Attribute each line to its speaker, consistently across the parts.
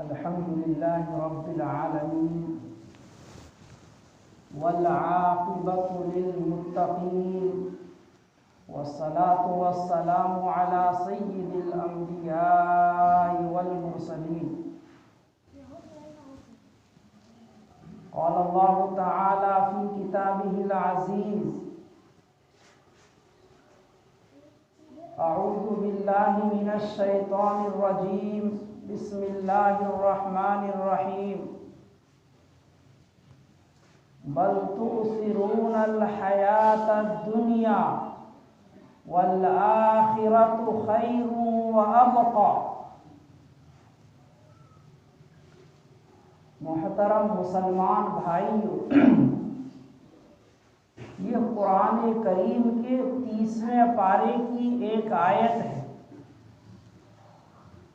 Speaker 1: الحمد لله رب العالمين والعاقبة للمتقين والصلاة والسلام على سيد الأنبياء والمرسلين. قال الله تعالى في كتابه العزيز: أعوذ بالله من الشيطان الرجيم. بسم الله الرحمن الرحيم. بل تؤثرون الحياة الدنيا والآخرة خير وأبقى. محترم مسلمان بھائیو، یہ قرآن کریم کے 30ویں پارے کی ایک آیت ہے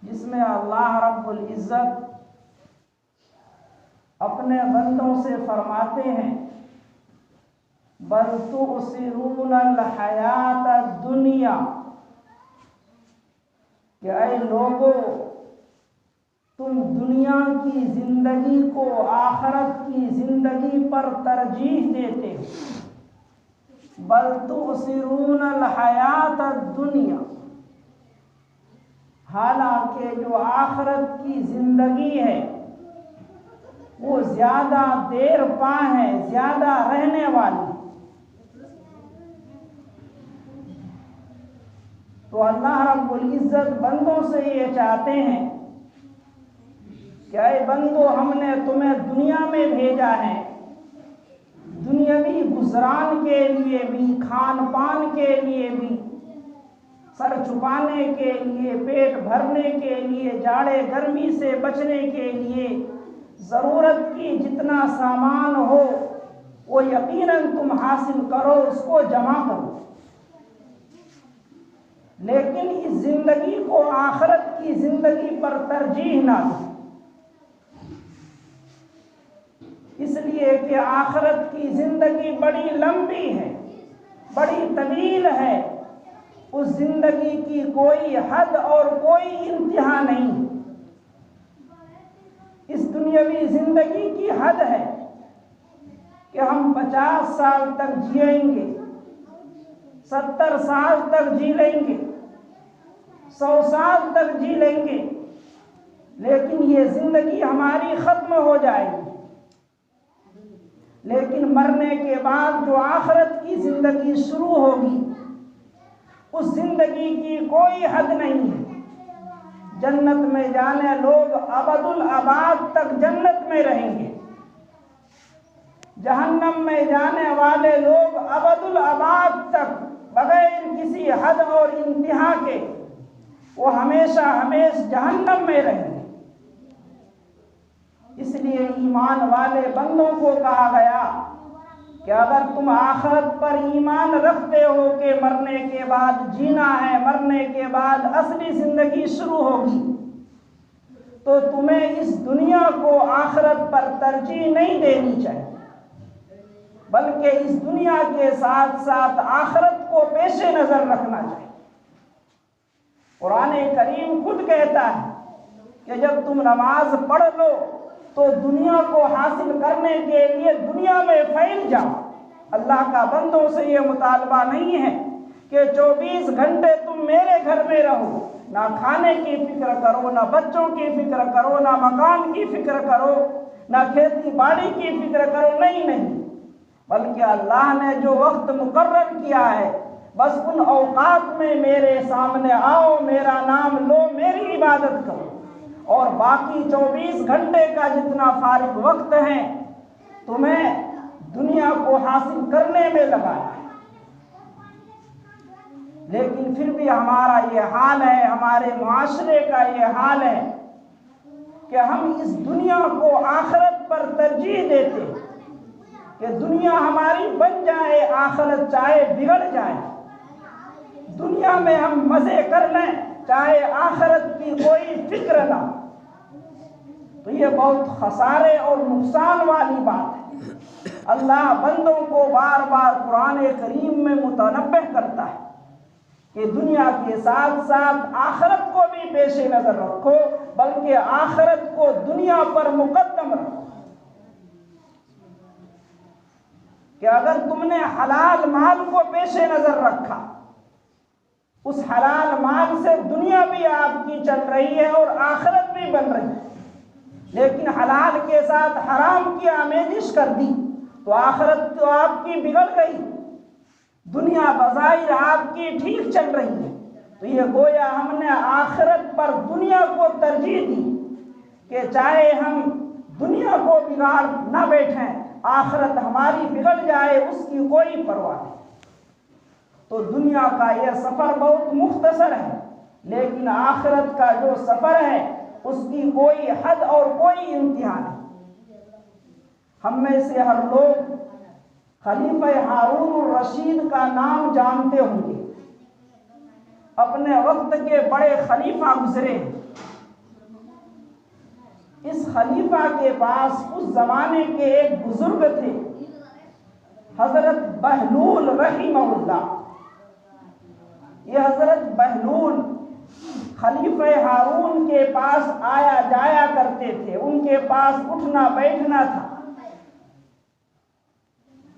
Speaker 1: جس میں اللہ رب العزت اپنے بندوں سے فرماتے ہیں: بل تؤثرون الحیات الدنیا، کہ اے لوگو، تم دنیا کی زندگی کو آخرت کی زندگی پر ترجیح دیتے ہو. بل تؤثرون الحیات الدنیا، حالانکہ جو آخرت کی زندگی ہے وہ زیادہ دیر پا ہے، زیادہ رہنے والی. تو اللہ رب العزت بندوں سے یہ چاہتے ہیں کہ اے بندو، ہم نے تمہیں دنیا میں بھیجا ہے دنیاوی گزران کے لیے بھی، کھان پان کے لیے بھی، سر چھپانے کے لیے، پیٹ بھرنے کے لیے، جاڑے گرمی سے بچنے کے لیے، ضرورت کی جتنا سامان ہو وہ یقیناً تم حاصل کرو، اس کو جمع کرو. لیکن اس زندگی کو آخرت کی زندگی پر ترجیح نہ دو، اس لیے کہ آخرت کی زندگی بڑی لمبی ہے، بڑی طویل ہے. اس زندگی کی کوئی حد اور کوئی انتہا نہیں. اس دنیاوی زندگی کی حد ہے کہ ہم 50 سال تک جیئیں گے، 70 سال تک جی لیں گے، 100 سال تک جی لیں گے، لیکن یہ زندگی ہماری ختم ہو جائے گی. لیکن مرنے کے بعد جو آخرت کی زندگی شروع ہوگی، اس زندگی کی کوئی حد نہیں ہے. جنت میں جانے لوگ ابد الآباد تک جنت میں رہیں گے، جہنم میں جانے والے لوگ ابد الآباد تک بغیر کسی حد اور انتہا کے وہ ہمیشہ ہمیشہ جہنم میں رہیں گے. اس لیے ایمان والے بندوں کو کہا گیا کہ اگر تم آخرت پر ایمان رکھتے ہو کہ مرنے کے بعد جینا ہے، مرنے کے بعد اصلی زندگی شروع ہوگی، تو تمہیں اس دنیا کو آخرت پر ترجیح نہیں دینی چاہیے، بلکہ اس دنیا کے ساتھ ساتھ آخرت کو پیش نظر رکھنا چاہیے. قرآن کریم خود کہتا ہے کہ جب تم نماز پڑھ لو تو دنیا کو حاصل کرنے کے لیے دنیا میں پھیل جاؤ. اللہ کا بندوں سے یہ مطالبہ نہیں ہے کہ 24 گھنٹے تم میرے گھر میں رہو، نہ کھانے کی فکر کرو، نہ بچوں کی فکر کرو، نہ مکان کی فکر کرو، نہ کھیتی باڑی کی فکر کرو. نہیں، بلکہ اللہ نے جو وقت مقرر کیا ہے بس ان اوقات میں میرے سامنے آؤ، میرا نام لو، میری عبادت کرو، اور باقی 24 گھنٹے کا جتنا فارغ وقت ہے تمہیں دنیا کو حاصل کرنے میں لگانا ہے. لیکن پھر بھی ہمارا یہ حال ہے، ہمارے معاشرے کا یہ حال ہے کہ ہم اس دنیا کو آخرت پر ترجیح دیتے ہیں کہ دنیا ہماری بن جائے، آخرت چاہے بگڑ جائے. دنیا میں ہم مزے کر لیں، چاہے آخرت کی کوئی فکر نہ. تو یہ بہت خسارے اور نقصان والی بات ہے. اللہ بندوں کو بار بار قرآن کریم میں متنبہ کرتا ہے کہ دنیا کے ساتھ ساتھ آخرت کو بھی پیش نظر رکھو، بلکہ آخرت کو دنیا پر مقدم رکھو۔ کہ اگر تم نے حلال مال کو پیش نظر رکھا، اس حلال مال سے دنیا بھی آپ کی چل رہی ہے اور آخرت بھی بن رہی ہے، لیکن حلال کے ساتھ حرام کی آمیزش کر دی تو آخرت تو آپ کی بگڑ گئی، دنیا بظاہر آپ کی ٹھیک چل رہی ہے۔ تو یہ گویا ہم نے آخرت پر دنیا کو ترجیح دی کہ چاہے ہم دنیا کو بگاڑ نہ بیٹھیں، آخرت ہماری بگڑ جائے اس کی کوئی پرواہ نہیں۔ تو دنیا کا یہ سفر بہت مختصر ہے، لیکن آخرت کا جو سفر ہے اس کی کوئی حد اور کوئی انتہا نہیں۔ ہم میں سے ہر لوگ خلیفہ ہارون الرشید کا نام جانتے ہوں گے، اپنے وقت کے بڑے خلیفہ گزرے۔ اس خلیفہ کے پاس اس زمانے کے ایک بزرگ تھے، حضرت بہلول رحمہ اللہ۔ یہ حضرت بہلول خلیفہ ہارون کے پاس آیا جایا کرتے تھے، ان کے پاس اٹھنا بیٹھنا تھا۔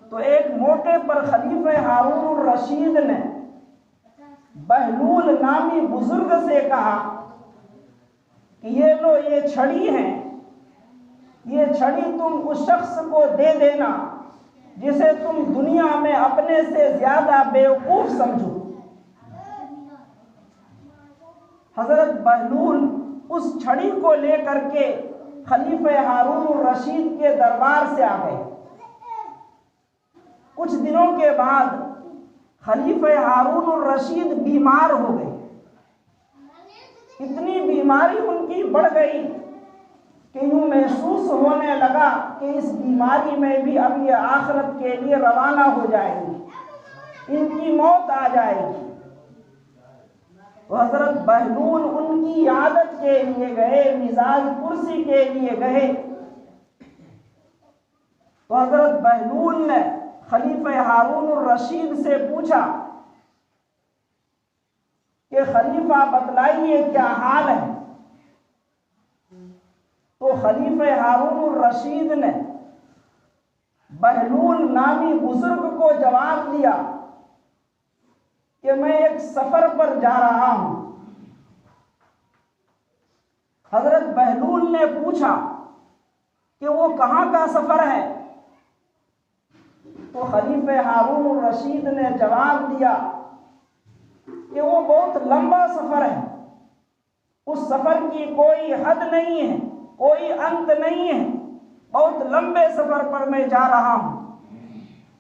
Speaker 1: تو ایک موقع پر خلیفہ ہارون الرشید نے بہلول نامی بزرگ سے کہا کہ یہ لو، یہ چھڑی ہے، یہ چھڑی تم اس شخص کو دے دینا جسے تم دنیا میں اپنے سے زیادہ بیوقوف سمجھو۔ حضرت بہلول اس چھڑی کو لے کر کے خلیفہ ہارون الرشید کے دربار سے آ گئے۔ کچھ دنوں کے بعد خلیفہ ہارون الرشید بیمار ہو گئے۔ اتنی بیماری ان کی بڑھ گئی کہ یوں محسوس ہونے لگا کہ اس بیماری میں بھی اب یہ آخرت کے لیے روانہ ہو جائے گی، ان کی موت آ جائے گی۔ تو حضرت بہلول ان کی عادت کے لیے گئے، مزاج پرسی کے لیے گئے۔ تو حضرت بہلول نے خلیفہ ہارون الرشید سے پوچھا کہ خلیفہ بتلائیے کیا حال ہے؟ تو خلیفہ ہارون الرشید نے بہلول نامی بزرگ کو جواب دیا کہ میں ایک سفر پر جا رہا ہوں۔ حضرت بہلول نے پوچھا کہ وہ کہاں کا سفر ہے؟ تو خلیفہ ہارون الرشید نے جواب دیا کہ وہ بہت لمبا سفر ہے، اس سفر کی کوئی حد نہیں ہے، کوئی انت نہیں ہے، بہت لمبے سفر پر میں جا رہا ہوں۔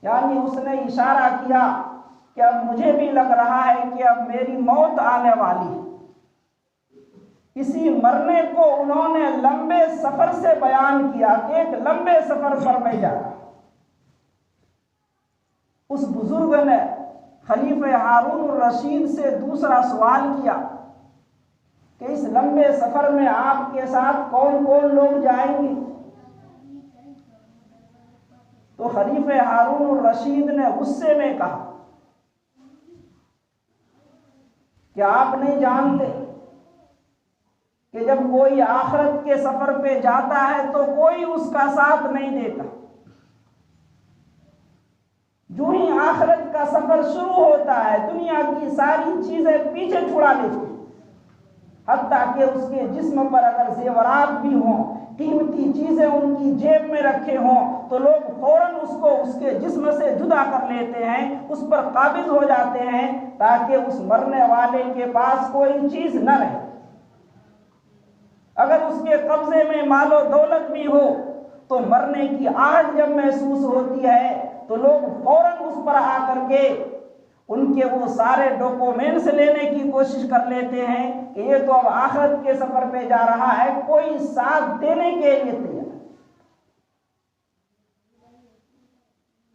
Speaker 1: یعنی اس نے اشارہ کیا کہ اب مجھے بھی لگ رہا ہے کہ اب میری موت آنے والی ہے۔ اسی مرنے کو انہوں نے لمبے سفر سے بیان کیا کہ ایک لمبے سفر پر میں جا رہا ہوں۔ اس بزرگ نے خلیفہ ہارون الرشید سے دوسرا سوال کیا کہ اس لمبے سفر میں آپ کے ساتھ کون کون لوگ جائیں گے؟ تو خلیفہ ہارون الرشید نے غصے میں کہا کہ آپ نہیں جانتے کہ جب کوئی آخرت کے سفر پہ جاتا ہے تو کوئی اس کا ساتھ نہیں دیتا، جو ہی آخرت کا سفر شروع ہوتا ہے دنیا کی ساری چیزیں پیچھے چھڑا لیتی، حتیٰ کہ اس کے جسم پر اگر زیورات بھی ہوں، قیمتی چیزیں ان کی جیب میں رکھے ہوں تو لوگ فوراً اس کو اس کے جسم سے جدا کر لیتے ہیں، اس پر قابض ہو جاتے ہیں تاکہ اس مرنے والے کے پاس کوئی چیز نہ رہے۔ اگر اس کے قبضے میں مال و دولت بھی ہو تو مرنے کی آہٹ جب محسوس ہوتی ہے تو لوگ فوراً اس پر آ کر کے ان کے وہ سارے ڈاکومنٹس لینے کی کوشش کر لیتے ہیں کہ یہ تو اب آخرت کے سفر پہ جا رہا ہے، کوئی ساتھ دینے کے لیے تیار۔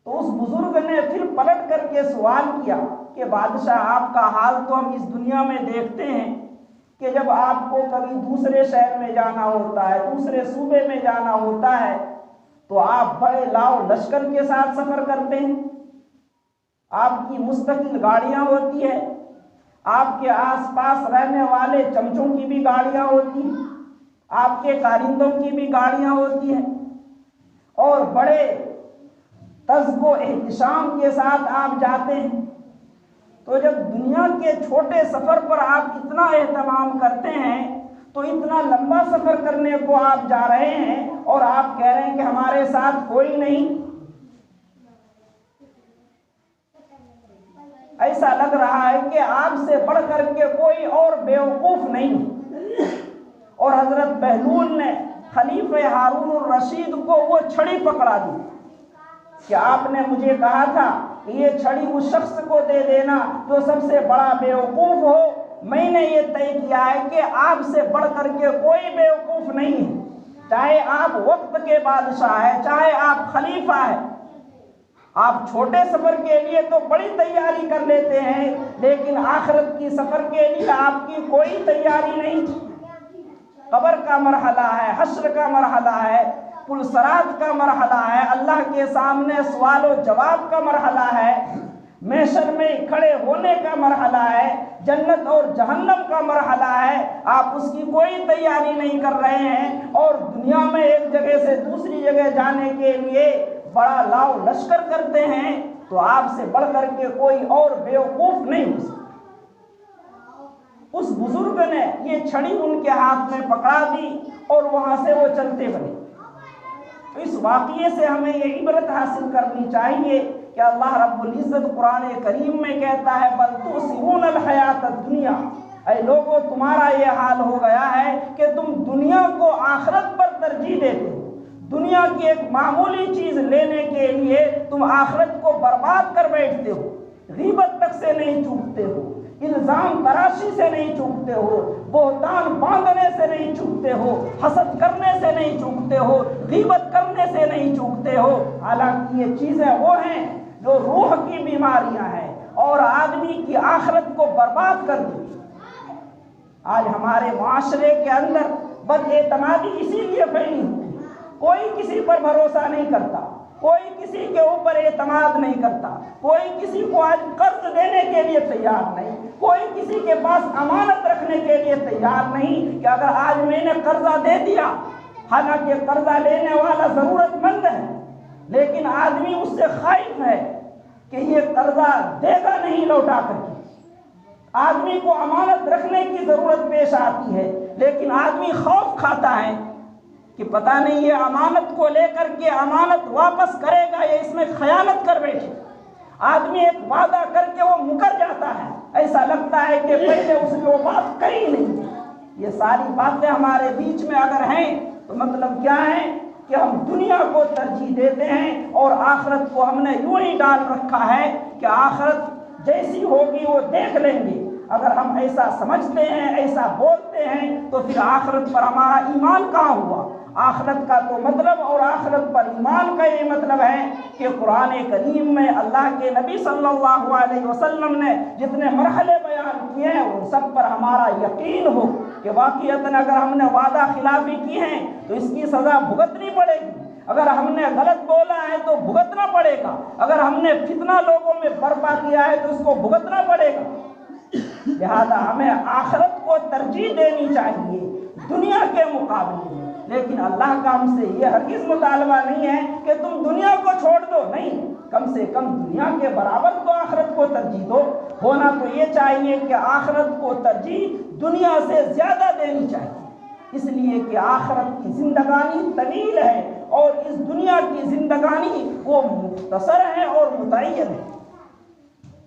Speaker 1: تو اس بزرگ نے پھر پلٹ کر کے سوال کیا کہ بادشاہ آپ کا حال تو ہم اس دنیا میں دیکھتے ہیں کہ جب آپ کو کبھی دوسرے شہر میں جانا ہوتا ہے، دوسرے صوبے میں جانا ہوتا ہے تو آپ بڑے لاؤ لشکر کے ساتھ سفر کرتے ہیں، آپ کی مستقل گاڑیاں ہوتی ہیں، آپ کے آس پاس رہنے والے چمچوں کی بھی گاڑیاں ہوتی ہیں، آپ کے کارندوں کی بھی گاڑیاں ہوتی ہیں، اور بڑے تذب و احتشام کے ساتھ آپ جاتے ہیں۔ تو جب دنیا کے چھوٹے سفر پر آپ اتنا اہتمام کرتے ہیں تو اتنا لمبا سفر کرنے کو آپ جا رہے ہیں اور آپ کہہ رہے ہیں کہ ہمارے ساتھ کوئی نہیں۔ ایسا لگ رہا ہے کہ آپ سے بڑھ کر کے کوئی اور بیوقوف نہیں۔ اور حضرت بہلول نے خلیفہ ہارون الرشید کو وہ چھڑی پکڑا دی کہ آپ نے مجھے کہا تھا کہ یہ چھڑی اس شخص کو دے دینا جو سب سے بڑا بیوقوف ہو۔ میں نے یہ طے کیا ہے کہ آپ سے بڑھ کر کے کوئی بیوقوف نہیں ہے، چاہے آپ وقت کے بادشاہ ہیں، چاہے آپ خلیفہ ہیں۔ آپ چھوٹے سفر کے لیے تو بڑی تیاری کر لیتے ہیں، لیکن آخرت کی سفر کے لیے آپ کی کوئی تیاری نہیں۔ قبر کا مرحلہ ہے، حشر کا مرحلہ ہے، پل صراط کا مرحلہ ہے، اللہ کے سامنے سوال و جواب کا مرحلہ ہے، محشر میں کھڑے ہونے کا مرحلہ ہے، جنت اور جہنم کا مرحلہ ہے۔ آپ اس کی کوئی تیاری نہیں کر رہے ہیں، اور دنیا میں ایک جگہ سے دوسری جگہ جانے کے لیے بڑا لاؤ لشکر کرتے ہیں، تو آپ سے بڑھ کر کے کوئی اور بیوقوف نہیں ہو سکتا۔ اس بزرگ نے یہ چھڑی ان کے ہاتھ میں پکڑا دی اور وہاں سے وہ چلتے بنے۔ اس واقعے سے ہمیں یہ عبرت حاصل کرنی چاہیے کہ اللہ رب العزت قرآن کریم میں کہتا ہے بل تؤثرون الحیات الدنیا، اے لوگوں تمہارا یہ حال ہو گیا ہے کہ تم دنیا کو آخرت پر ترجیح دیتے ہو۔ دنیا کی ایک معمولی چیز لینے کے لیے تم آخرت کو برباد کر بیٹھتے ہو، غیبت تک سے نہیں چوکتے ہو، الزام تراشی سے نہیں چوکتے ہو، بہتان باندھنے سے نہیں چوکتے ہو، حسد کرنے سے نہیں چوکتے ہو، غیبت کرنے سے نہیں چوکتے ہو۔ حالانکہ یہ چیزیں وہ ہیں جو روح کی بیماریاں ہیں اور آدمی کی آخرت کو برباد کر دیتی۔ آج ہمارے معاشرے کے اندر بد اعتمادی اسی لیے پھیلی ہوئی، کوئی کسی پر بھروسہ نہیں کرتا، کوئی کسی کے اوپر اعتماد نہیں کرتا، کوئی کسی کو آج قرض دینے کے لیے تیار نہیں، کوئی کسی کے پاس امانت رکھنے کے لیے تیار نہیں کہ اگر آج میں نے قرضہ دے دیا، حالانکہ قرضہ لینے والا ضرورت مند ہے، لیکن آدمی اس سے خائف ہے کہ یہ قرضہ دے گا نہیں لوٹا کر کے۔ آدمی کو امانت رکھنے کی ضرورت پیش آتی ہے، لیکن آدمی خوف کھاتا ہے کہ پتہ نہیں یہ امانت کو لے کر کے امانت واپس کرے گا یا اس میں خیانت کر بیٹھے۔ آدمی ایک وعدہ کر کے وہ مکر جاتا ہے، ایسا لگتا ہے کہ پہلے اس نے وہ بات کہی نہیں۔ یہ ساری باتیں ہمارے بیچ میں اگر ہیں تو مطلب کیا ہے کہ ہم دنیا کو ترجیح دیتے ہیں اور آخرت کو ہم نے یوں ہی ڈال رکھا ہے کہ آخرت جیسی ہوگی وہ دیکھ لیں گے۔ اگر ہم ایسا سمجھتے ہیں، ایسا بولتے ہیں، تو پھر آخرت پر ہمارا ایمان کہاں ہوا؟ آخرت کا تو مطلب اور آخرت پر ایمان کا یہ مطلب ہے کہ قرآن کریم میں اللہ کے نبی صلی اللہ علیہ وسلم نے جتنے مرحلے بیان کیے ہیں ان سب پر ہمارا یقین ہو کہ واقعتاً اگر ہم نے وعدہ خلافی کی ہے تو اس کی سزا بھگتنی پڑے گی، اگر ہم نے غلط بولا ہے تو بھگتنا پڑے گا، اگر ہم نے فتنہ لوگوں میں برپا کیا ہے تو اس کو بھگتنا پڑے گا۔ لہذا ہمیں آخرت کو ترجیح دینی چاہیے دنیا کے مقابلے میں، لیکن اللہ کا ہم سے یہ ہرگز مطالبہ نہیں ہے کہ تم دنیا کو چھوڑ دو، نہیں، کم سے کم دنیا کے برابر تو آخرت کو ترجیح دو۔ ہونا تو یہ چاہیے کہ آخرت کو ترجیح دنیا سے زیادہ دینی چاہیے، اس لیے کہ آخرت کی زندگانی طویل ہے اور اس دنیا کی زندگانی وہ مختصر ہے اور متعین ہے۔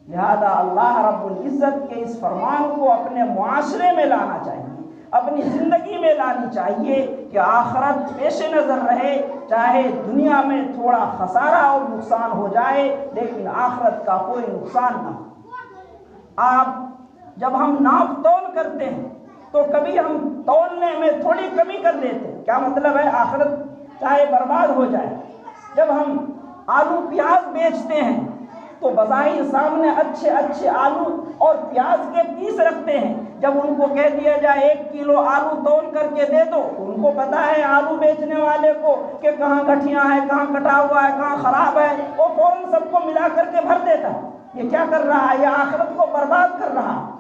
Speaker 1: لہذا اللہ رب العزت کے اس فرمان کو اپنے معاشرے میں لانا چاہیے، اپنی زندگی میں لانی چاہیے کہ آخرت پیش نظر رہے، چاہے دنیا میں تھوڑا خسارہ اور نقصان ہو جائے لیکن آخرت کا کوئی نقصان نہ ہو۔ آپ جب ہم ناپ تول کرتے ہیں تو کبھی ہم تولنے میں تھوڑی کمی کر لیتے ہیں، کیا مطلب ہے آخرت چاہے برباد ہو جائے۔ جب ہم آلو پیاز بیچتے ہیں تو بظاہر سامنے اچھے اچھے آلو اور پیاز کے پیس رکھتے ہیں، جب ان کو کہہ دیا جائے 1 کلو آلو تول کر کے دے دو، ان کو پتا ہے آلو بیچنے والے کو کہ کہاں گٹھیاں ہے، کہاں کٹا ہوا ہے، کہاں خراب ہے، وہ فوراً سب کو ملا کر کے بھر دیتا ہے۔ یہ کیا کر رہا ہے؟ یہ آخرت کو برباد کر رہا ہے۔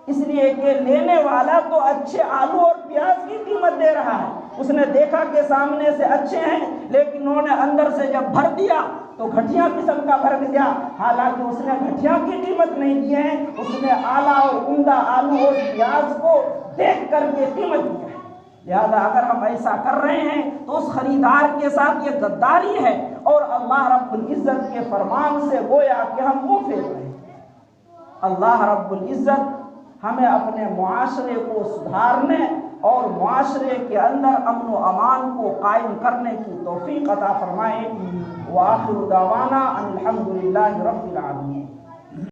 Speaker 1: اس لیے کہ لینے والا تو اچھے آلو اور پیاز کی قیمت دے رہا ہے، اس نے دیکھا کہ سامنے سے اچھے ہیں لیکن انہوں نے اندر سے جب بھر دیا تو گھٹیا قسم کا بھر دیا، حالانکہ اس نے گھٹیا کی قیمت نہیں دی ہے، اس نے اعلیٰ اور عمدہ آلو اور پیاز کو دیکھ کر کے قیمت دی ہے۔ لہذا اگر ہم ایسا کر رہے ہیں تو اس خریدار کے ساتھ یہ غداری ہے اور اللہ رب العزت کے فرمان سے گویا کہ ہم منہ پھیر رہے ہیں۔ اللہ رب العزت ہمیں اپنے معاشرے کو سدھارنے اور معاشرے کے اندر امن و امان کو قائم کرنے کی توفیق عطا فرمائے۔ وآخر دعوانا ان الحمد للہ رب العالمین۔